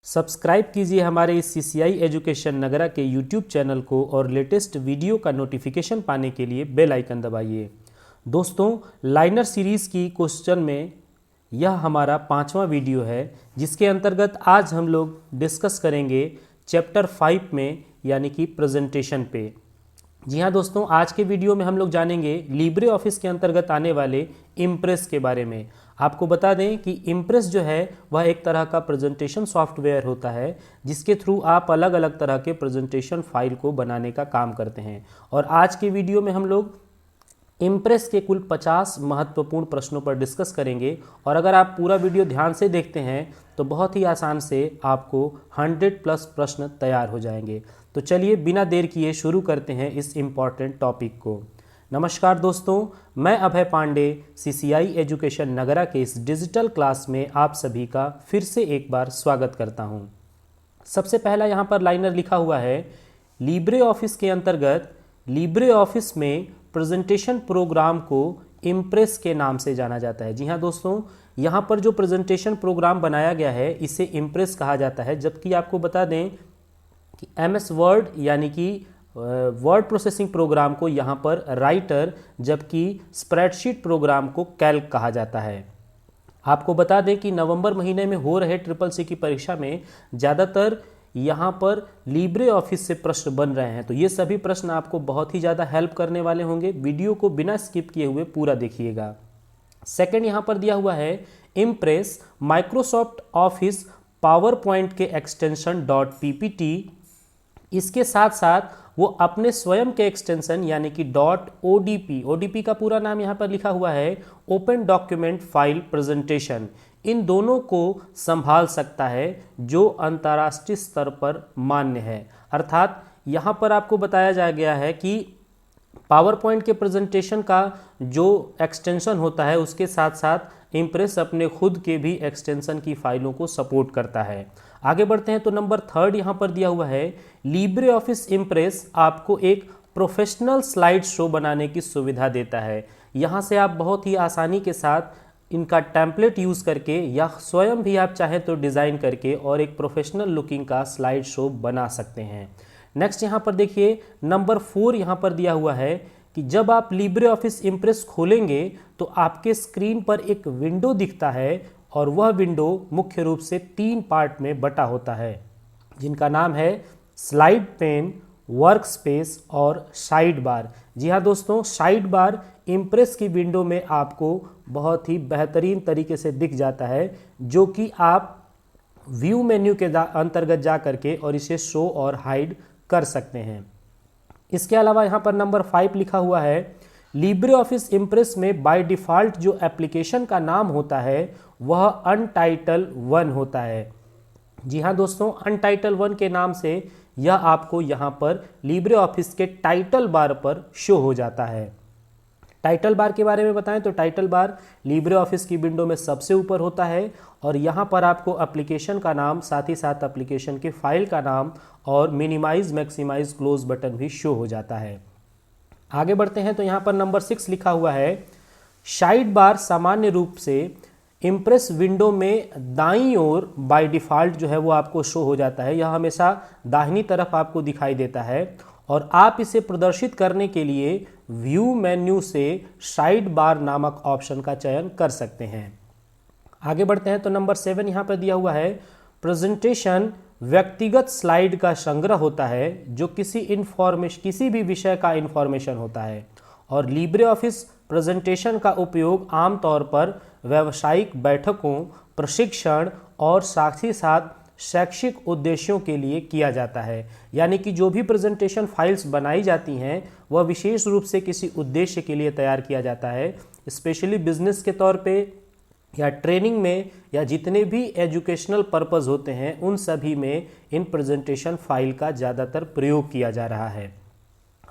Subscribe कीजिए हमारे इस सीसीआई एजुकेशन नगरा के यूट्यूब चैनल को और लेटेस्ट वीडियो का नोटिफिकेशन पाने के लिए बेल आइकन दबाइए। दोस्तों, लाइनर सीरीज़ की क्वेश्चन में यह हमारा 5वां वीडियो है, जिसके अंतर्गत आज हम लोग डिस्कस करेंगे चैप्टर 5 में यानी कि प्रेजेंटेशन पे। जी हाँ दोस्तों, आज के वीडियो में हम लोग जानेंगे लिब्रे ऑफिस के अंतर्गत आने वाले इम्प्रेस के बारे में। आपको बता दें कि इम्प्रेस जो है वह एक तरह का प्रेजेंटेशन सॉफ्टवेयर होता है, जिसके थ्रू आप अलग अलग तरह के प्रेजेंटेशन फाइल को बनाने का काम करते हैं। और आज के वीडियो में हम लोग इम्प्रेस के कुल 50 महत्वपूर्ण प्रश्नों पर डिस्कस करेंगे। और अगर आप पूरा वीडियो ध्यान से देखते हैं तो बहुत ही आसान से आपको 100+ प्रश्न तैयार हो जाएंगे। तो चलिए बिना देर किए शुरू करते हैं इस इम्पॉर्टेंट टॉपिक को। नमस्कार दोस्तों, मैं अभय पांडे सीसीआई एजुकेशन नगरा के इस डिजिटल क्लास में आप सभी का फिर से एक बार स्वागत करता हूं। सबसे पहला यहां पर लाइनर लिखा हुआ है, लिब्रे ऑफिस के अंतर्गत लिब्रे ऑफिस में प्रेजेंटेशन प्रोग्राम को इम्प्रेस के नाम से जाना जाता है। जी हाँ दोस्तों, यहाँ पर जो प्रेजेंटेशन प्रोग्राम बनाया गया है इसे इम्प्रेस कहा जाता है। जबकि आपको बता दें कि MS वर्ड यानी कि वर्ड प्रोसेसिंग प्रोग्राम को यहाँ पर राइटर, जबकि स्प्रेडशीट प्रोग्राम को कैल्क कहा जाता है। आपको बता दें कि नवंबर महीने में हो रहे SSC की परीक्षा में ज़्यादातर यहाँ पर लिब्रे ऑफिस से प्रश्न बन रहे हैं। तो ये सभी प्रश्न आपको बहुत ही ज़्यादा हेल्प करने वाले होंगे। वीडियो को बिना स्किप किए हुए पूरा देखिएगा। सेकंड यहाँ पर दिया हुआ है, impress Microsoft office power point के एक्सटेंशन .ppt, इसके साथ साथ वो अपने स्वयं के एक्सटेंशन यानी कि .odp का पूरा नाम यहाँ पर लिखा हुआ है ओपन डॉक्यूमेंट फाइल प्रेजेंटेशन, इन दोनों को संभाल सकता है जो अंतर्राष्ट्रीय स्तर पर मान्य है। अर्थात यहाँ पर आपको बताया जा गया है कि पावर पॉइंट के प्रेजेंटेशन का जो एक्सटेंशन होता है उसके साथ साथ इम्प्रेस अपने खुद के भी एक्सटेंशन की फाइलों को सपोर्ट करता है। आगे बढ़ते हैं तो नंबर 3 यहाँ पर दिया हुआ है, लिब्रे ऑफिस इम्प्रेस आपको एक प्रोफेशनल स्लाइड शो बनाने की सुविधा देता है। यहाँ से आप बहुत ही आसानी के साथ इनका टेम्पलेट यूज़ करके या स्वयं भी आप चाहें तो डिज़ाइन करके और एक प्रोफेशनल लुकिंग का स्लाइड शो बना सकते हैं। नेक्स्ट यहाँ पर देखिए नंबर 4 यहाँ पर दिया हुआ है कि जब आप लिब्रे ऑफिस इम्प्रेस खोलेंगे तो आपके स्क्रीन पर एक विंडो दिखता है और वह विंडो मुख्य रूप से 3 पार्ट में बटा होता है, जिनका नाम है स्लाइड पेन, वर्क स्पेस और साइड बार। जी हाँ दोस्तों, साइड बार इम्प्रेस की विंडो में आपको बहुत ही बेहतरीन तरीके से दिख जाता है, जो कि आप व्यू मेन्यू के अंतर्गत जा करके और इसे शो और हाइड कर सकते हैं। इसके अलावा यहाँ पर नंबर 5 लिखा हुआ है, लिब्रे ऑफिस इम्प्रेस में बाय डिफ़ॉल्ट जो एप्लीकेशन का नाम होता है वह अनटाइटल 1 होता है। जी हाँ दोस्तों, अनटाइटल 1 के नाम से यह आपको यहाँ पर लिब्रे ऑफिस के टाइटल बार पर शो हो जाता है। टाइटल बार के बारे में बताएं तो टाइटल बार लिब्रे ऑफिस की विंडो में सबसे ऊपर होता है और यहाँ पर आपको एप्लीकेशन का नाम, साथ ही साथ एप्लीकेशन के फाइल का नाम और मिनिमाइज, मैक्सिमाइज, क्लोज बटन भी शो हो जाता है। आगे बढ़ते हैं तो यहाँ पर नंबर 6 लिखा हुआ है, साइड बार सामान्य रूप से इम्प्रेस विंडो में दाईं ओर बाय डिफ़ॉल्ट जो है वो आपको शो हो जाता है। यह हमेशा दाहिनी तरफ आपको दिखाई देता है और आप इसे प्रदर्शित करने के लिए व्यू मेन्यू से साइड बार नामक ऑप्शन का चयन कर सकते हैं। आगे बढ़ते हैं तो नंबर 7 यहाँ पर दिया हुआ है, प्रेजेंटेशन व्यक्तिगत स्लाइड का संग्रह होता है जो किसी भी विषय का इंफॉर्मेशन होता है और लिब्रे ऑफिस प्रेजेंटेशन का उपयोग आमतौर पर व्यावसायिक बैठकों, प्रशिक्षण और साथ ही साथ शैक्षिक उद्देश्यों के लिए किया जाता है। यानी कि जो भी प्रेजेंटेशन फाइल्स बनाई जाती हैं वह विशेष रूप से किसी उद्देश्य के लिए तैयार किया जाता है, स्पेशली बिजनेस के तौर पे या ट्रेनिंग में या जितने भी एजुकेशनल पर्पस होते हैं उन सभी में इन प्रेजेंटेशन फाइल का ज़्यादातर प्रयोग किया जा रहा है।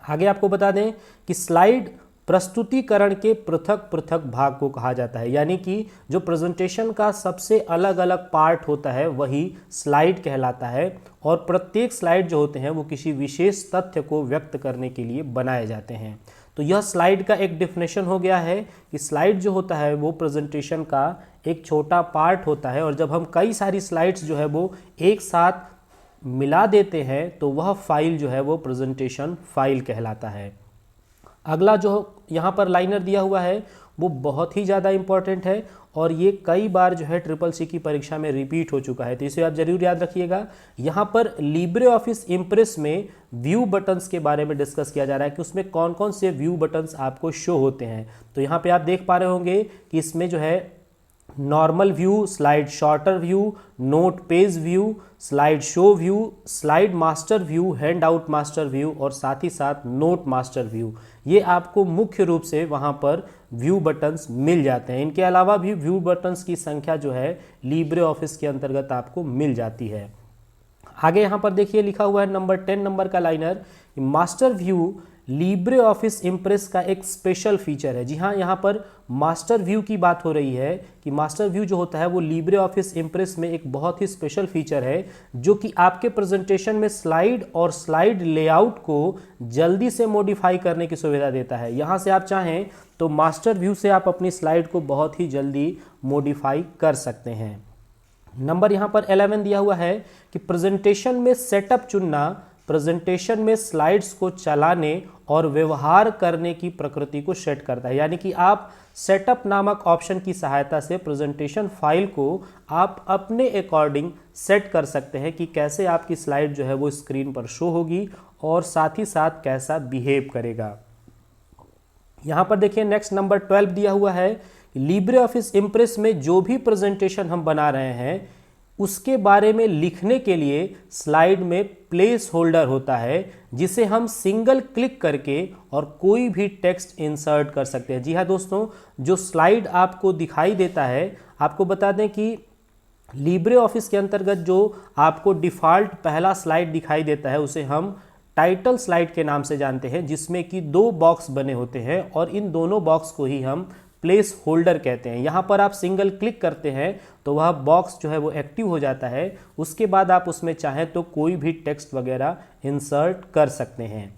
आगे आपको बता दें कि स्लाइड प्रस्तुतिकरण के पृथक पृथक भाग को कहा जाता है। यानी कि जो प्रेजेंटेशन का सबसे अलग अलग पार्ट होता है वही स्लाइड कहलाता है और प्रत्येक स्लाइड जो होते हैं वो किसी विशेष तथ्य को व्यक्त करने के लिए बनाए जाते हैं। तो यह स्लाइड का एक डेफिनेशन हो गया है कि स्लाइड जो होता है वो प्रेजेंटेशन का एक छोटा पार्ट होता है, और जब हम कई सारी स्लाइड्स जो है वो एक साथ मिला देते हैं तो वह फाइल जो है वो प्रेजेंटेशन फाइल कहलाता है। अगला जो यहाँ पर लाइनर दिया हुआ है वो बहुत ही ज़्यादा इंपॉर्टेंट है, और ये कई बार जो है ट्रिपल सी की परीक्षा में रिपीट हो चुका है, तो इसे आप जरूर याद रखिएगा। यहाँ पर लिब्रे ऑफिस इम्प्रेस में व्यू बटन्स के बारे में डिस्कस किया जा रहा है कि उसमें कौन कौन से व्यू बटन्स आपको शो होते हैं। तो यहाँ पे आप देख पा रहे होंगे कि इसमें जो है normal view, slide sorter view, note page view, slide show view, slide master view, hand out master view और साथ ही साथ नोट मास्टर व्यू, ये आपको मुख्य रूप से वहाँ पर व्यू बटन्स मिल जाते हैं। इनके अलावा भी व्यू बटन्स की संख्या जो है लिब्रे ऑफिस के अंतर्गत आपको मिल जाती है। आगे यहाँ पर देखिए लिखा हुआ है नंबर 10 नंबर का liner, master view Libre office impress का एक स्पेशल फीचर है। जी हाँ, यहाँ पर मास्टर व्यू की बात हो रही है कि मास्टर व्यू जो होता है वो लिब्रे ऑफिस इम्प्रेस में एक बहुत ही स्पेशल फीचर है, जो कि आपके प्रेजेंटेशन में स्लाइड और स्लाइड लेआउट को जल्दी से मॉडिफाई करने की सुविधा देता है। यहाँ से आप चाहें तो मास्टर व्यू से आप अपनी स्लाइड को बहुत ही जल्दी मॉडिफाई कर सकते हैं। नंबर यहाँ पर 11 दिया हुआ है कि प्रेजेंटेशन में सेटअप चुनना प्रेजेंटेशन में स्लाइड्स को चलाने और व्यवहार करने की प्रकृति को सेट करता है। यानी कि आप सेटअप नामक ऑप्शन की सहायता से प्रेजेंटेशन फाइल को आप अपने अकॉर्डिंग सेट कर सकते हैं कि कैसे आपकी स्लाइड जो है वो स्क्रीन पर शो होगी और साथ ही साथ कैसा बिहेव करेगा। यहाँ पर देखिए नेक्स्ट नंबर 12 दिया हुआ है कि लिब्रे ऑफिस इम्प्रेस में जो भी प्रेजेंटेशन हम बना रहे हैं उसके बारे में लिखने के लिए स्लाइड में प्लेस होल्डर होता है, जिसे हम सिंगल क्लिक करके और कोई भी टेक्स्ट इंसर्ट कर सकते हैं। जी हाँ दोस्तों, जो स्लाइड आपको दिखाई देता है, आपको बता दें कि लिब्रे ऑफिस के अंतर्गत जो आपको डिफ़ॉल्ट पहला स्लाइड दिखाई देता है उसे हम टाइटल स्लाइड के नाम से जानते हैं, जिसमें कि 2 बॉक्स बने होते हैं और इन दोनों बॉक्स को ही हम प्लेस होल्डर कहते हैं। यहाँ पर आप सिंगल क्लिक करते हैं तो वह बॉक्स जो है वो एक्टिव हो जाता है, उसके बाद आप उसमें चाहें तो कोई भी टेक्स्ट वगैरह इंसर्ट कर सकते हैं।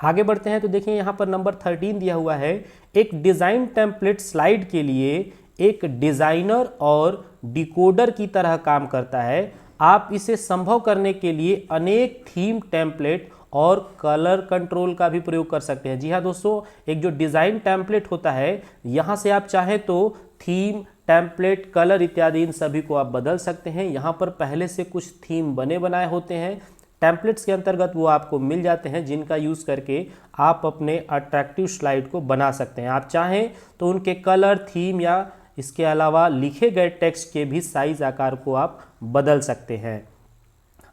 आगे बढ़ते हैं तो देखिए यहाँ पर नंबर 13 दिया हुआ है, एक डिज़ाइन टेम्पलेट स्लाइड के लिए एक डिज़ाइनर और डिकोडर की तरह काम करता है। आप इसे संभव करने के लिए अनेक थीम टेम्पलेट और कलर कंट्रोल का भी प्रयोग कर सकते हैं। जी हाँ दोस्तों, एक जो डिज़ाइन टेम्पलेट होता है, यहाँ से आप चाहें तो थीम, टेम्पलेट, कलर इत्यादि इन सभी को आप बदल सकते हैं। यहाँ पर पहले से कुछ थीम बने बनाए होते हैं, टेम्पलेट्स के अंतर्गत वो आपको मिल जाते हैं, जिनका यूज़ करके आप अपने अट्रैक्टिव स्लाइड को बना सकते हैं। आप चाहें तो उनके कलर, थीम या इसके अलावा लिखे गए टेक्स्ट के भी साइज आकार को आप बदल सकते हैं।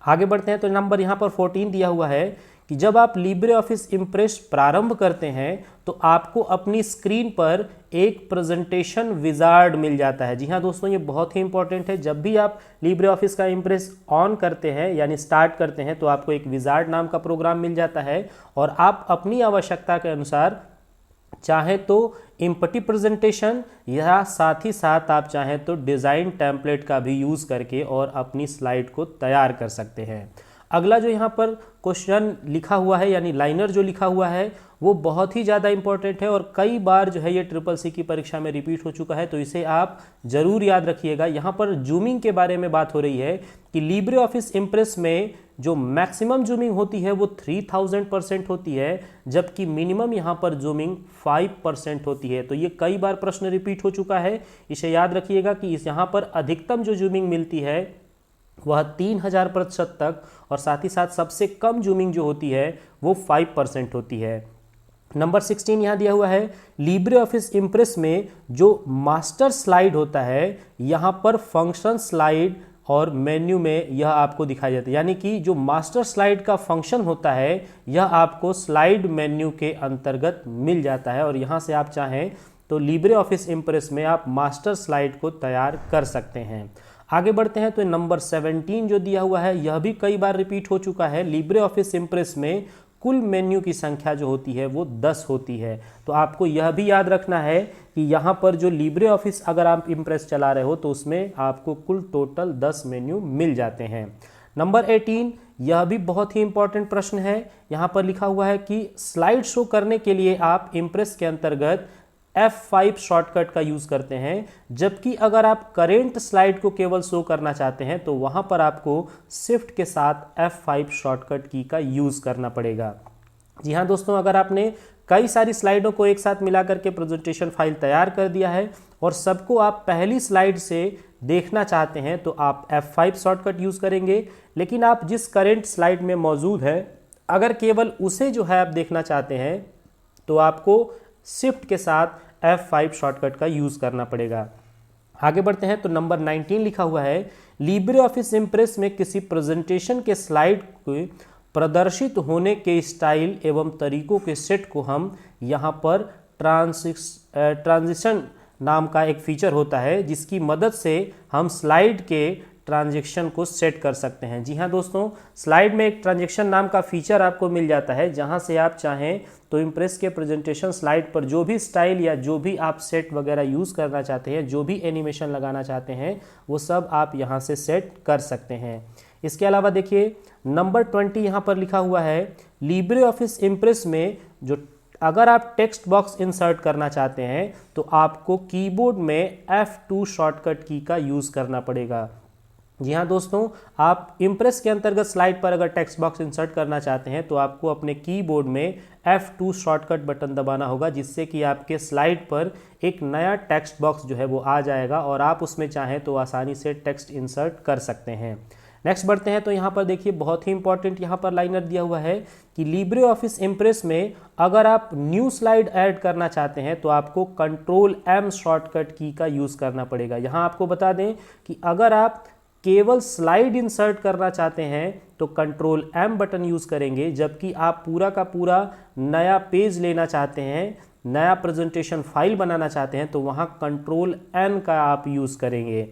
आगे बढ़ते हैं तो नंबर यहाँ पर 14 दिया हुआ है कि जब आप लिब्रे ऑफिस इम्प्रेस प्रारंभ करते हैं तो आपको अपनी स्क्रीन पर एक प्रेजेंटेशन विजार्ड मिल जाता है। जी हाँ दोस्तों, ये बहुत ही इंपॉर्टेंट है। जब भी आप लिब्रे ऑफिस का इम्प्रेस ऑन करते हैं यानी स्टार्ट करते हैं तो आपको एक विजार्ड नाम का प्रोग्राम मिल जाता है, और आप अपनी आवश्यकता के अनुसार चाहे तो एम्प्टी प्रेजेंटेशन या साथ ही साथ आप चाहें तो डिज़ाइन टेम्पलेट का भी यूज़ करके और अपनी स्लाइड को तैयार कर सकते हैं। अगला जो यहाँ पर क्वेश्चन लिखा हुआ है यानी लाइनर जो लिखा हुआ है वो बहुत ही ज़्यादा इंपॉर्टेंट है और कई बार जो है ये ट्रिपल सी की परीक्षा में रिपीट हो चुका है, तो इसे आप ज़रूर याद रखिएगा। यहाँ पर जूमिंग के बारे में बात हो रही है कि लिब्रे ऑफिस इम्प्रेस में जो मैक्सिमम जूमिंग होती है वो 3000% होती है, जबकि मिनिमम यहाँ पर जूमिंग 5% होती है। तो ये कई बार प्रश्न रिपीट हो चुका है, इसे याद रखिएगा कि इस यहाँ पर अधिकतम जो जूमिंग मिलती है वह 3000% तक, और साथ ही साथ सबसे कम जूमिंग जो होती है वो 5% होती है। नंबर 16 यहाँ दिया हुआ है, लिब्रे ऑफिस इम्प्रेस में जो मास्टर स्लाइड होता है यहाँ पर फंक्शन स्लाइड और मेन्यू में यह आपको दिखाई देता है, यानी कि जो मास्टर स्लाइड का फंक्शन होता है यह आपको स्लाइड मेन्यू के अंतर्गत मिल जाता है, और यहाँ से आप चाहें तो लिब्रे ऑफिस इम्प्रेस में आप मास्टर स्लाइड को तैयार कर सकते हैं। आगे बढ़ते हैं तो नंबर 17 जो दिया हुआ है यह भी कई बार रिपीट हो चुका है। लिब्रे ऑफिस इम्प्रेस में कुल मेन्यू की संख्या जो होती है वो 10 होती है। तो आपको यह भी याद रखना है कि यहाँ पर जो लिब्रे ऑफिस अगर आप इम्प्रेस चला रहे हो तो उसमें आपको कुल टोटल 10 मेन्यू मिल जाते हैं। नंबर 18, यह भी बहुत ही इंपॉर्टेंट प्रश्न है। यहाँ पर लिखा हुआ है कि स्लाइड शो करने के लिए आप इम्प्रेस के अंतर्गत F5 शॉर्टकट का यूज करते हैं, जबकि अगर आप करेंट स्लाइड को केवल शो करना चाहते हैं तो वहां पर आपको शिफ्ट के साथ F5 शॉर्टकट की का यूज करना पड़ेगा। जी हाँ दोस्तों, अगर आपने कई सारी स्लाइडों को एक साथ मिलाकर के प्रेजेंटेशन फाइल तैयार कर दिया है और सबको आप पहली स्लाइड से देखना चाहते हैं तो आप F5 शॉर्टकट यूज करेंगे। लेकिन आप जिस करेंट स्लाइड में मौजूद है, अगर केवल उसे जो है आप देखना चाहते हैं तो आपको शिफ्ट के साथ F5 शॉर्टकट का यूज करना पड़ेगा। आगे बढ़ते हैं तो नंबर 19 लिखा हुआ है, लिब्रे ऑफिस इम्प्रेस में किसी प्रेजेंटेशन के स्लाइड को प्रदर्शित होने के स्टाइल एवं तरीकों के सेट को हम यहाँ पर ट्रांजिशन नाम का एक फीचर होता है, जिसकी मदद से हम स्लाइड के ट्रांजेक्शन को सेट कर सकते हैं। जी हाँ दोस्तों, स्लाइड में एक ट्रांजेक्शन नाम का फीचर आपको मिल जाता है, जहां से आप चाहें तो इम्प्रेस के प्रेजेंटेशन स्लाइड पर जो भी स्टाइल या जो भी आप सेट वगैरह यूज़ करना चाहते हैं, जो भी एनिमेशन लगाना चाहते हैं, वो सब आप यहाँ से सेट कर सकते हैं। इसके अलावा देखिए नंबर 20 यहाँ पर लिखा हुआ है, लिब्रे ऑफिस इम्प्रेस में जो अगर आप टेक्स्ट बॉक्स इंसर्ट करना चाहते हैं तो आपको कीबोर्ड में F2 शॉर्टकट की का यूज़ करना पड़ेगा। जी हाँ दोस्तों, आप इम्प्रेस के अंतर्गत स्लाइड पर अगर टेक्स्ट बॉक्स इंसर्ट करना चाहते हैं तो आपको अपने कीबोर्ड में F2 शॉर्टकट बटन दबाना होगा, जिससे कि आपके स्लाइड पर एक नया टेक्स्ट बॉक्स जो है वो आ जाएगा और आप उसमें चाहें तो आसानी से टेक्स्ट इंसर्ट कर सकते हैं। नेक्स्ट बढ़ते हैं तो यहाँ पर देखिए बहुत ही इंपॉर्टेंट यहाँ पर लाइनर दिया हुआ है कि लिब्रे ऑफिस इम्प्रेस में अगर आप न्यू स्लाइड ऐड करना चाहते हैं तो आपको कंट्रोल M शॉर्टकट की का यूज़ करना पड़ेगा। यहाँ आपको बता दें कि अगर आप केवल स्लाइड इंसर्ट करना चाहते हैं तो कंट्रोल M बटन यूज़ करेंगे, जबकि आप पूरा का पूरा नया पेज लेना चाहते हैं, नया प्रेजेंटेशन फाइल बनाना चाहते हैं तो वहाँ कंट्रोल N का आप यूज़ करेंगे।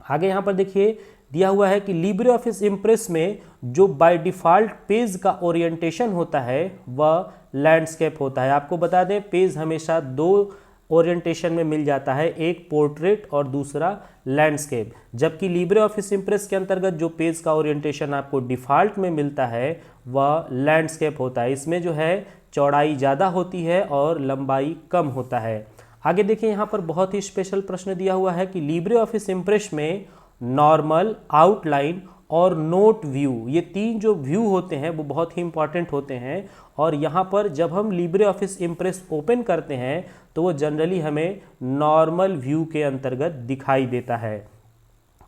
आगे यहाँ पर देखिए दिया हुआ है कि लिब्रे ऑफिस इम्प्रेस में जो बाय डिफ़ॉल्ट पेज का ओरिएंटेशन होता है वह लैंडस्केप होता है। आपको बता दें पेज हमेशा दो ओरिएंटेशन में मिल जाता है, एक पोर्ट्रेट और दूसरा लैंडस्केप, जबकि लिब्रे ऑफिस इम्प्रेस के अंतर्गत जो पेज का ओरिएंटेशन आपको डिफ़ॉल्ट में मिलता है वह लैंडस्केप होता है। इसमें जो है चौड़ाई ज़्यादा होती है और लंबाई कम होता है। आगे देखिए यहाँ पर बहुत ही स्पेशल प्रश्न दिया हुआ है कि लिब्रे ऑफिस इम्प्रेस में नॉर्मल, आउटलाइन और नोट व्यू, ये तीन जो व्यू होते हैं वो बहुत ही इंपॉर्टेंट होते हैं और यहाँ पर जब हम लिब्रे ऑफिस इम्प्रेस ओपन करते हैं तो वो जनरली हमें नॉर्मल व्यू के अंतर्गत दिखाई देता है।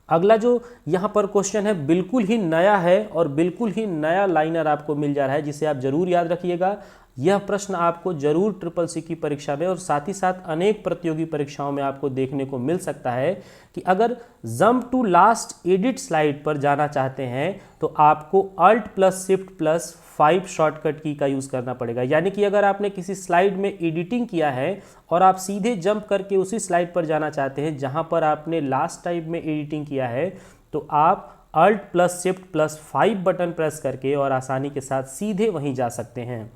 अगला जो यहाँ पर क्वेश्चन है बिल्कुल ही नया है और बिल्कुल ही नया लाइनर आपको मिल जा रहा है, जिसे आप जरूर याद रखिएगा। यह प्रश्न आपको जरूर ट्रिपल-सी की परीक्षा में और साथ ही साथ अनेक प्रतियोगी परीक्षाओं में आपको देखने को मिल सकता है कि अगर jump to last edit slide पर जाना चाहते हैं तो आपको Alt+Shift+5 शॉर्टकट की का यूज़ करना पड़ेगा। यानी कि अगर आपने किसी स्लाइड में एडिटिंग किया है और आप सीधे जंप करके उसी स्लाइड पर जाना चाहते हैं जहां पर आपने लास्ट टाइम में एडिटिंग किया है, तो आप Alt+Shift+5 बटन प्रेस करके और आसानी के साथ सीधे वहीं जा सकते हैं।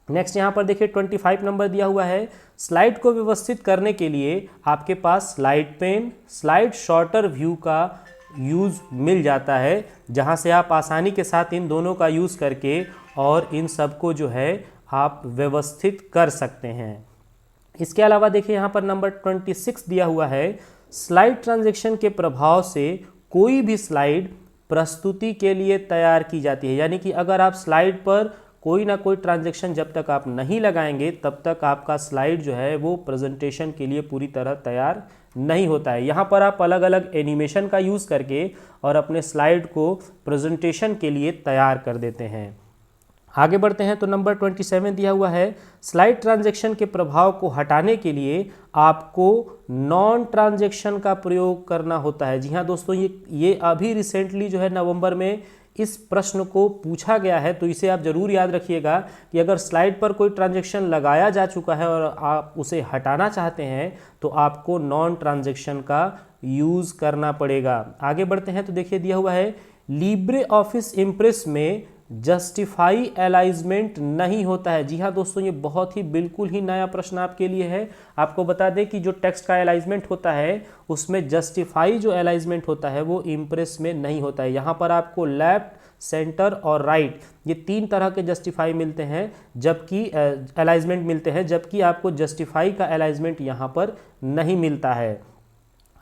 नेक्स्ट यहाँ पर देखिए 25 नंबर दिया हुआ है, स्लाइड को व्यवस्थित करने के लिए आपके पास slide pane, slide sorter view का यूज़ मिल जाता है, जहाँ से आप आसानी के साथ इन दोनों का यूज़ करके और इन सब को जो है आप व्यवस्थित कर सकते हैं। इसके अलावा देखिए यहाँ पर नंबर 26 दिया हुआ है, स्लाइड ट्रांजेक्शन के प्रभाव से कोई भी स्लाइड प्रस्तुति के लिए तैयार की जाती है। यानी कि अगर आप स्लाइड पर कोई ना कोई ट्रांजैक्शन जब तक आप नहीं लगाएंगे तब तक आपका स्लाइड जो है वो प्रेजेंटेशन के लिए पूरी तरह तैयार नहीं होता है। यहाँ पर आप अलग अलग एनिमेशन का यूज़ करके और अपने स्लाइड को प्रेजेंटेशन के लिए तैयार कर देते हैं। आगे बढ़ते हैं तो नंबर 27 दिया हुआ है, स्लाइड ट्रांजैक्शन के प्रभाव को हटाने के लिए आपको नॉन ट्रांजैक्शन का प्रयोग करना होता है। जी हाँ दोस्तों, ये अभी रिसेंटली जो है नवंबर में इस प्रश्न को पूछा गया है, तो इसे आप जरूर याद रखिएगा कि अगर स्लाइड पर कोई ट्रांजैक्शन लगाया जा चुका है और आप उसे हटाना चाहते हैं तो आपको नॉन ट्रांजैक्शन का यूज़ करना पड़ेगा। आगे बढ़ते हैं तो देखिए दिया हुआ है, लिब्रे ऑफिस इम्प्रेस में जस्टिफाई अलाइनमेंट नहीं होता है। जी हाँ दोस्तों, ये बहुत ही बिल्कुल ही नया प्रश्न आपके लिए है। आपको बता दें कि जो टेक्स्ट का अलाइनमेंट होता है उसमें जस्टिफाई जो अलाइनमेंट होता है वो इम्प्रेस में नहीं होता है। यहाँ पर आपको लेफ्ट, सेंटर और राइट ये 3 तरह के जस्टिफाई मिलते हैं, जबकि अलाइनमेंट मिलते हैं, जबकि आपको जस्टिफाई का अलाइनमेंट यहाँ पर नहीं मिलता है।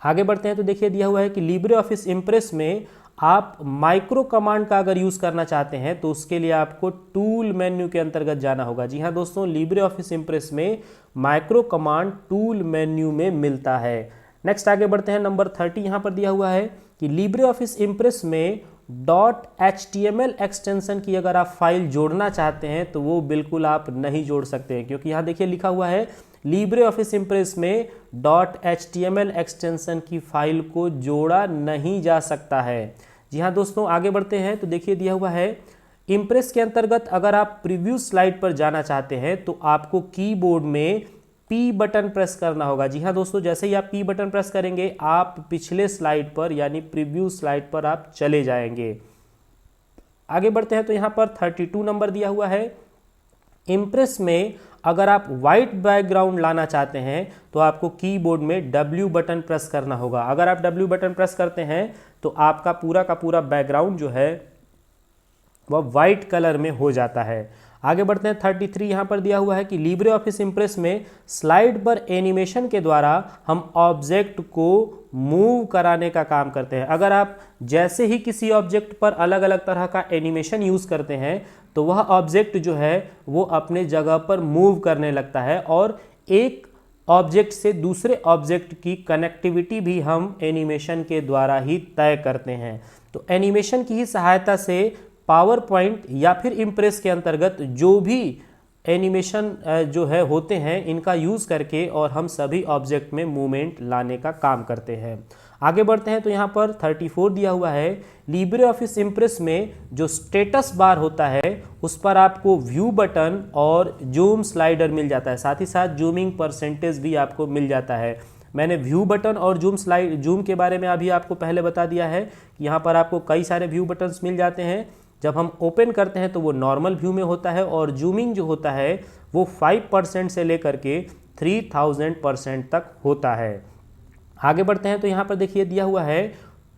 आगे बढ़ते हैं तो देखिए दिया हुआ है कि लिब्रे ऑफिस इम्प्रेस में आप माइक्रो कमांड का अगर यूज़ करना चाहते हैं तो उसके लिए आपको टूल मेन्यू के अंतर्गत जाना होगा। जी हाँ दोस्तों, लिब्रे ऑफिस इम्प्रेस में माइक्रो कमांड टूल मेन्यू में मिलता है। नेक्स्ट आगे बढ़ते हैं, नंबर 30 यहाँ पर दिया हुआ है कि लिब्रे ऑफिस इम्प्रेस में .html एक्सटेंशन की अगर आप फाइल जोड़ना चाहते हैं तो वो बिल्कुल आप नहीं जोड़ सकते हैं, क्योंकि यहाँ देखिए लिखा हुआ है लिब्रे ऑफिस इम्प्रेस में .html एक्सटेंशन की फाइल को जोड़ा नहीं जा सकता है। जी हाँ दोस्तों, आगे बढ़ते हैं तो देखिए दिया हुआ है इम्प्रेस के अंतर्गत अगर आप प्रीव्यू स्लाइड पर जाना चाहते हैं तो आपको कीबोर्ड में P बटन प्रेस करना होगा। जी हाँ दोस्तों, जैसे ही आप P बटन प्रेस करेंगे आप पिछले स्लाइड पर यानी प्रीव्यू स्लाइड पर आप चले जाएंगे। आगे बढ़ते हैं तो यहाँ पर 32 नंबर दिया हुआ है, इम्प्रेस में अगर आप व्हाइट बैकग्राउंड लाना चाहते हैं तो आपको कीबोर्ड में W बटन प्रेस करना होगा। अगर आप W बटन प्रेस करते हैं तो आपका पूरा का पूरा बैकग्राउंड जो है वह व्हाइट कलर में हो जाता है। आगे बढ़ते हैं 33 यहाँ पर दिया हुआ है कि लिब्रे ऑफिस इम्प्रेस में स्लाइड पर एनिमेशन के द्वारा हम ऑब्जेक्ट को मूव कराने का काम करते हैं। अगर आप जैसे ही किसी ऑब्जेक्ट पर अलग अलग तरह का एनिमेशन यूज़ करते हैं तो वह ऑब्जेक्ट जो है वो अपने जगह पर मूव करने लगता है और एक ऑब्जेक्ट से दूसरे ऑब्जेक्ट की कनेक्टिविटी भी हम एनिमेशन के द्वारा ही तय करते हैं। तो एनिमेशन की ही सहायता से पावर पॉइंट या फिर इम्प्रेस के अंतर्गत जो भी एनिमेशन जो है होते हैं इनका यूज़ करके और हम सभी ऑब्जेक्ट में मूवमेंट लाने का काम करते हैं। आगे बढ़ते हैं तो यहाँ पर 34 दिया हुआ है, लिब्रे ऑफिस इम्प्रेस में जो स्टेटस बार होता है उस पर आपको व्यू बटन और जूम स्लाइडर मिल जाता है, साथ ही साथ जूमिंग परसेंटेज भी आपको मिल जाता है। मैंने व्यू बटन और जूम के बारे में अभी आपको पहले बता दिया है कि यहाँ पर आपको कई सारे व्यू बटन्स मिल जाते हैं। जब हम ओपन करते हैं तो वो नॉर्मल व्यू में होता है और जूमिंग जो होता है वो 5% से लेकर के 3000% तक होता है। आगे बढ़ते हैं तो यहाँ पर देखिए दिया हुआ है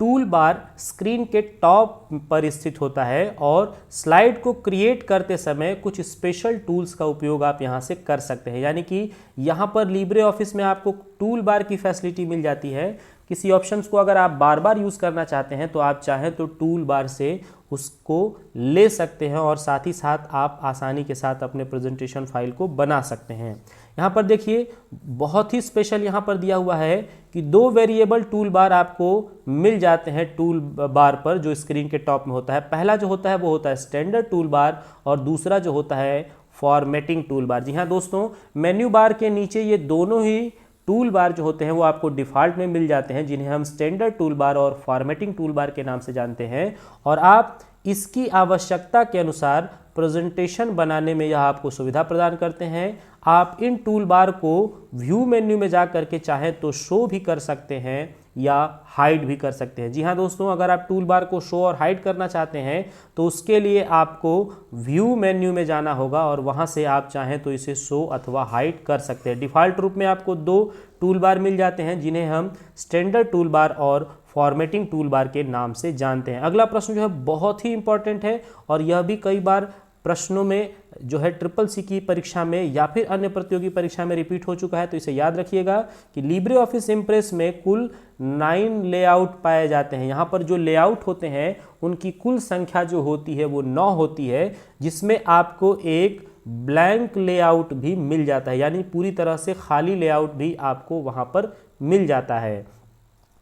टूल बार स्क्रीन के टॉप पर स्थित होता है और स्लाइड को क्रिएट करते समय कुछ स्पेशल टूल्स का उपयोग आप यहाँ से कर सकते हैं। यानी कि यहाँ पर लिब्रे ऑफिस में आपको टूल बार की फैसिलिटी मिल जाती है। किसी ऑप्शंस को अगर आप बार बार यूज़ करना चाहते हैं तो आप चाहें तो टूल बार से उसको ले सकते हैं और साथ ही साथ आप आसानी के साथ अपने प्रेजेंटेशन फाइल को बना सकते हैं। यहाँ पर देखिए बहुत ही स्पेशल यहाँ पर दिया हुआ है कि 2 वेरिएबल टूल बार आपको मिल जाते हैं टूल बार पर जो स्क्रीन के टॉप में होता है। पहला जो होता है वो होता है स्टैंडर्ड टूल बार और दूसरा जो होता है फॉर्मेटिंग टूल बार। जी हाँ दोस्तों, मेन्यू बार के नीचे ये दोनों ही टूल बार जो होते हैं वो आपको डिफ़ॉल्ट में मिल जाते हैं, जिन्हें हम स्टैंडर्ड टूल बार और फॉर्मेटिंग टूल बार के नाम से जानते हैं। और आप इसकी आवश्यकता के अनुसार प्रेजेंटेशन बनाने में यह आपको सुविधा प्रदान करते हैं। आप इन टूल बार को व्यू मेन्यू में जा करके चाहें तो शो भी कर सकते हैं या हाइड भी कर सकते हैं। जी हाँ दोस्तों, अगर आप टूल बार को शो और हाइड करना चाहते हैं तो उसके लिए आपको व्यू मेन्यू में जाना होगा और वहाँ से आप चाहें तो इसे शो अथवा हाइड कर सकते हैं। डिफ़ॉल्ट रूप में आपको 2 टूल बार मिल जाते हैं जिन्हें हम स्टैंडर्ड टूल बार और फॉर्मेटिंग टूल बार के नाम से जानते हैं। अगला प्रश्न जो है बहुत ही इंपॉर्टेंट है और यह भी कई बार प्रश्नों में जो है CCC की परीक्षा में या फिर अन्य प्रतियोगी परीक्षा में रिपीट हो चुका है, तो इसे याद रखिएगा कि लिब्रे ऑफिस इम्प्रेस में कुल 9 लेआउट पाए जाते हैं। यहाँ पर जो लेआउट होते हैं उनकी कुल संख्या जो होती है वो 9 होती है, जिसमें आपको एक ब्लैंक लेआउट भी मिल जाता है, यानी पूरी तरह से खाली लेआउट भी आपको वहाँ पर मिल जाता है।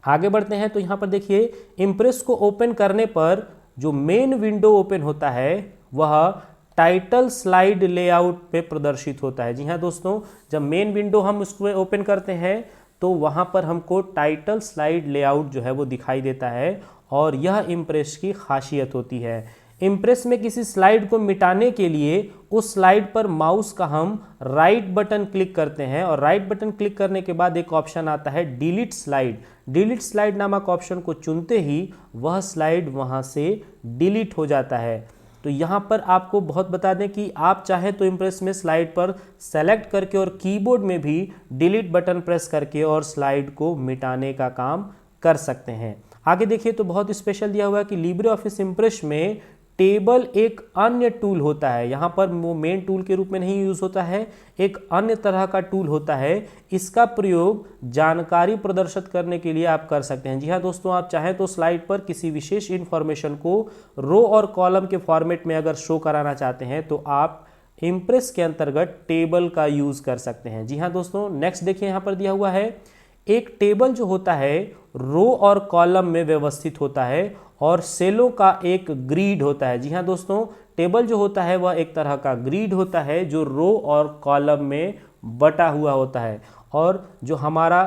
आगे बढ़ते हैं तो यहाँ पर देखिए इम्प्रेस को ओपन करने पर जो मेन विंडो ओपन होता है वह टाइटल स्लाइड लेआउट पे प्रदर्शित होता है। जी हाँ दोस्तों, जब मेन विंडो हम उसको ओपन करते हैं तो वहाँ पर हमको टाइटल स्लाइड लेआउट जो है वो दिखाई देता है और यह इम्प्रेस की खासियत होती है। इम्प्रेस में किसी स्लाइड को मिटाने के लिए उस स्लाइड पर माउस का हम राइट बटन क्लिक करते हैं और राइट बटन क्लिक करने के बाद एक ऑप्शन आता है डिलीट स्लाइड। डिलीट स्लाइड नामक ऑप्शन को चुनते ही वह स्लाइड वहाँ से डिलीट हो जाता है। तो यहाँ पर आपको बहुत बता दें कि आप चाहे तो इम्प्रेस में स्लाइड पर सेलेक्ट करके और कीबोर्ड में भी डिलीट बटन प्रेस करके और स्लाइड को मिटाने का काम कर सकते हैं। आगे देखिए तो बहुत स्पेशल दिया हुआ है कि लिब्रे ऑफिस इम्प्रेस में टेबल एक अन्य टूल होता है। यहाँ पर वो मेन टूल के रूप में नहीं यूज होता है, एक अन्य तरह का टूल होता है। इसका प्रयोग जानकारी प्रदर्शित करने के लिए आप कर सकते हैं। जी हाँ दोस्तों, आप चाहें तो स्लाइड पर किसी विशेष इंफॉर्मेशन को रो और कॉलम के फॉर्मेट में अगर शो कराना चाहते हैं तो आप इम्प्रेस के अंतर्गत टेबल का यूज कर सकते हैं। जी हाँ दोस्तों, नेक्स्ट देखिए यहाँ पर दिया हुआ है एक टेबल जो होता है रो और कॉलम में व्यवस्थित होता है और सेलों का एक ग्रिड होता है। जी हाँ दोस्तों, टेबल जो होता है वह एक तरह का ग्रिड होता है जो रो और कॉलम में बटा हुआ होता है। और जो हमारा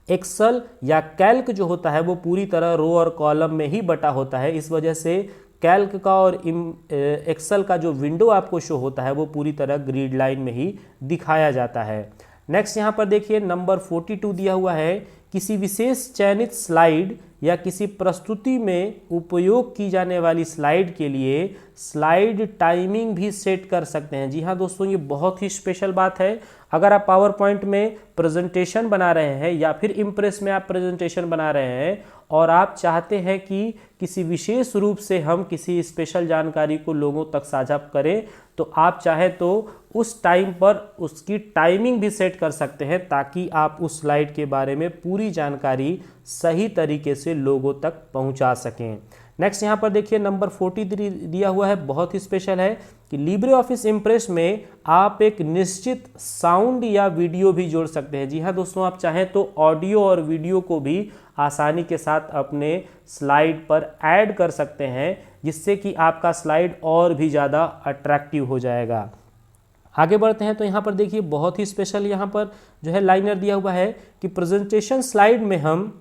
एक्सेल या कैल्क जो होता है वो पूरी तरह रो और कॉलम में ही बटा होता है। इस वजह से कैल्क का और एक्सेल का जो विंडो आपको शो होता है वो पूरी तरह ग्रिड लाइन में ही दिखाया जाता है। नेक्स्ट यहाँ पर देखिए नंबर 42 दिया हुआ है, किसी विशेष चयनित स्लाइड या किसी प्रस्तुति में उपयोग की जाने वाली स्लाइड के लिए स्लाइड टाइमिंग भी सेट कर सकते हैं। जी हाँ दोस्तों, ये बहुत ही स्पेशल बात है। अगर आप पावर पॉइंट में प्रेजेंटेशन बना रहे हैं या फिर इम्प्रेस में आप प्रेजेंटेशन बना रहे हैं और आप चाहते हैं कि किसी विशेष रूप से हम किसी स्पेशल जानकारी को लोगों तक साझा करें, तो आप चाहे तो उस टाइम पर उसकी टाइमिंग भी सेट कर सकते हैं ताकि आप उस स्लाइड के बारे में पूरी जानकारी सही तरीके से लोगों तक पहुंचा सकें। नेक्स्ट यहाँ पर देखिए नंबर 43 दिया हुआ है, बहुत ही स्पेशल है कि लिब्रे ऑफिस इम्प्रेस में आप एक निश्चित साउंड या वीडियो भी जोड़ सकते हैं। जी हाँ दोस्तों, आप चाहें तो ऑडियो और वीडियो को भी आसानी के साथ अपने स्लाइड पर ऐड कर सकते हैं, जिससे कि आपका स्लाइड और भी ज़्यादा अट्रैक्टिव हो जाएगा। आगे बढ़ते हैं तो यहाँ पर देखिए बहुत ही स्पेशल यहाँ पर जो है लाइनर दिया हुआ है कि प्रेजेंटेशन स्लाइड में हम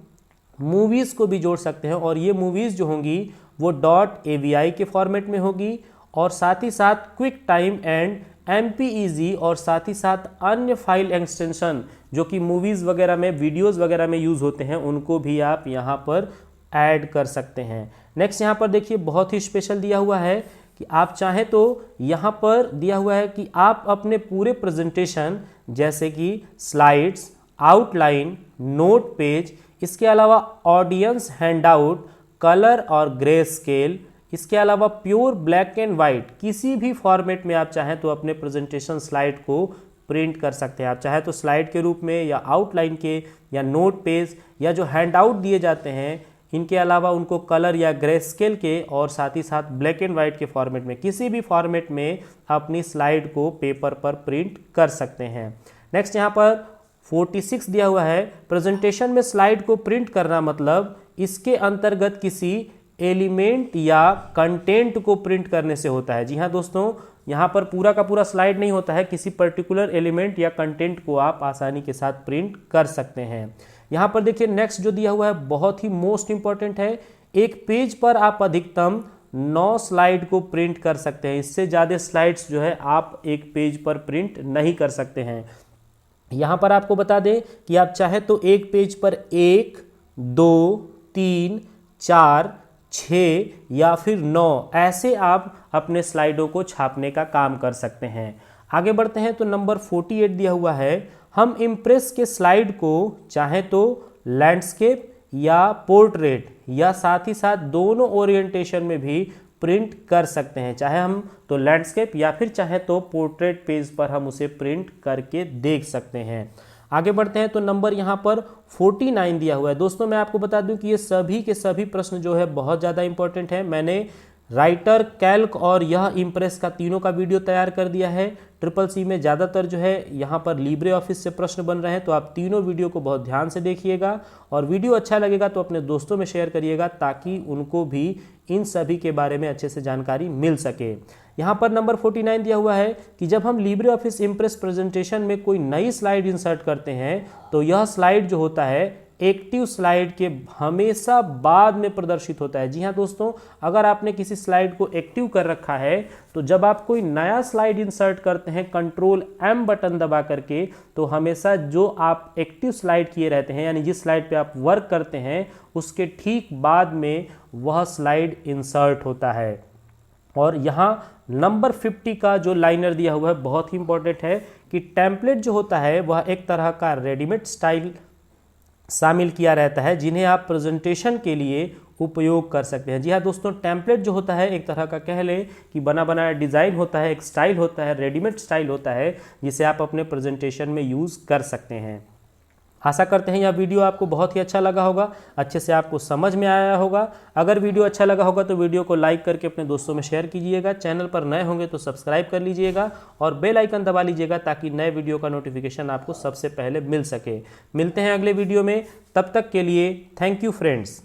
मूवीज़ को भी जोड़ सकते हैं और ये मूवीज़ जो होंगी वो .avi के फॉर्मेट में होगी और साथ ही साथ क्विक टाइम एंड MPEG और साथ ही साथ अन्य फाइल एक्सटेंशन जो कि मूवीज़ वगैरह में वीडियोज़ वगैरह में यूज़ होते हैं उनको भी आप यहाँ पर ऐड कर सकते हैं। नेक्स्ट यहाँ पर देखिए बहुत ही स्पेशल दिया हुआ है कि आप चाहें तो यहाँ पर दिया हुआ है कि आप अपने पूरे प्रेजेंटेशन जैसे कि स्लाइड्स, आउटलाइन, नोट पेज, इसके अलावा ऑडियंस हैंडआउट, कलर और ग्रे स्केल, इसके अलावा प्योर ब्लैक एंड वाइट, किसी भी फॉर्मेट में आप चाहें तो अपने प्रेजेंटेशन स्लाइड को प्रिंट कर सकते हैं। आप चाहे तो स्लाइड के रूप में या आउटलाइन के या नोट पेज या जो हैंडआउट दिए जाते हैं इनके अलावा उनको कलर या ग्रे स्केल के और साथ ही साथ ब्लैक एंड वाइट के फॉर्मेट में, किसी भी फॉर्मेट में अपनी स्लाइड को पेपर पर प्रिंट कर सकते हैं। नेक्स्ट यहाँ पर 46 दिया हुआ है, प्रेजेंटेशन में स्लाइड को प्रिंट करना मतलब इसके अंतर्गत किसी एलिमेंट या कंटेंट को प्रिंट करने से होता है। जी हाँ दोस्तों, यहाँ पर पूरा का पूरा स्लाइड नहीं होता है, किसी पर्टिकुलर एलिमेंट या कंटेंट को आप आसानी के साथ प्रिंट कर सकते हैं। यहाँ पर देखिए नेक्स्ट जो दिया हुआ है बहुत ही मोस्ट इंपॉर्टेंट है, एक पेज पर आप अधिकतम 9 स्लाइड को प्रिंट कर सकते हैं। इससे ज़्यादा स्लाइड्स जो है आप एक पेज पर प्रिंट नहीं कर सकते हैं। यहाँ पर आपको बता दें कि आप चाहे तो एक पेज पर 1, 2, 3, 4, 6 या फिर 9 ऐसे आप अपने स्लाइडों को छापने का काम कर सकते हैं। आगे बढ़ते हैं तो नंबर 48 दिया हुआ है, हम इम्प्रेस के स्लाइड को चाहे तो लैंडस्केप या पोर्ट्रेट या साथ ही साथ दोनों ओरिएंटेशन में भी प्रिंट कर सकते हैं। चाहे हम तो लैंडस्केप या फिर चाहे तो पोर्ट्रेट पेज पर हम उसे प्रिंट करके देख सकते हैं। आगे बढ़ते हैं तो नंबर यहाँ पर 49 दिया हुआ है। दोस्तों मैं आपको बता दूं कि ये सभी के सभी प्रश्न जो है बहुत ज़्यादा इंपॉर्टेंट है। मैंने राइटर, कैल्क और यह इम्प्रेस का तीनों का वीडियो तैयार कर दिया है। CCC में ज़्यादातर जो है यहाँ पर लिब्रे ऑफिस से प्रश्न बन रहे हैं, तो आप तीनों वीडियो को बहुत ध्यान से देखिएगा और वीडियो अच्छा लगेगा तो अपने दोस्तों में शेयर करिएगा ताकि उनको भी इन सभी के बारे में अच्छे से जानकारी मिल सके। यहाँ पर नंबर 49 दिया हुआ है कि जब हम लिब्रे ऑफिस इम्प्रेस प्रेजेंटेशन में कोई नई स्लाइड इंसर्ट करते हैं तो यह स्लाइड जो होता है एक्टिव स्लाइड के हमेशा बाद में प्रदर्शित होता है। जी हाँ दोस्तों, अगर आपने किसी स्लाइड को एक्टिव कर रखा है तो जब आप कोई नया स्लाइड इंसर्ट करते हैं Ctrl+M बटन दबा करके, तो हमेशा जो आप एक्टिव स्लाइड किए रहते हैं यानी जिस स्लाइड पे आप वर्क करते हैं उसके ठीक बाद में वह स्लाइड इंसर्ट होता है। और यहाँ नंबर 50 का जो लाइनर दिया हुआ है बहुत ही इंपॉर्टेंट है कि टेम्पलेट जो होता है वह एक तरह का रेडीमेड स्टाइल शामिल किया रहता है जिन्हें आप प्रेजेंटेशन के लिए उपयोग कर सकते हैं। जी हाँ दोस्तों, टेम्पलेट जो होता है एक तरह का कह लें कि बना बनाया डिज़ाइन होता है, एक स्टाइल होता है, रेडीमेड स्टाइल होता है जिसे आप अपने प्रेजेंटेशन में यूज़ कर सकते हैं। आशा करते हैं यह वीडियो आपको बहुत ही अच्छा लगा होगा, अच्छे से आपको समझ में आया होगा। अगर वीडियो अच्छा लगा होगा तो वीडियो को लाइक करके अपने दोस्तों में शेयर कीजिएगा। चैनल पर नए होंगे तो सब्सक्राइब कर लीजिएगा और बेल आइकन दबा लीजिएगा ताकि नए वीडियो का नोटिफिकेशन आपको सबसे पहले मिल सके। मिलते हैं अगले वीडियो में, तब तक के लिए थैंक यू फ्रेंड्स।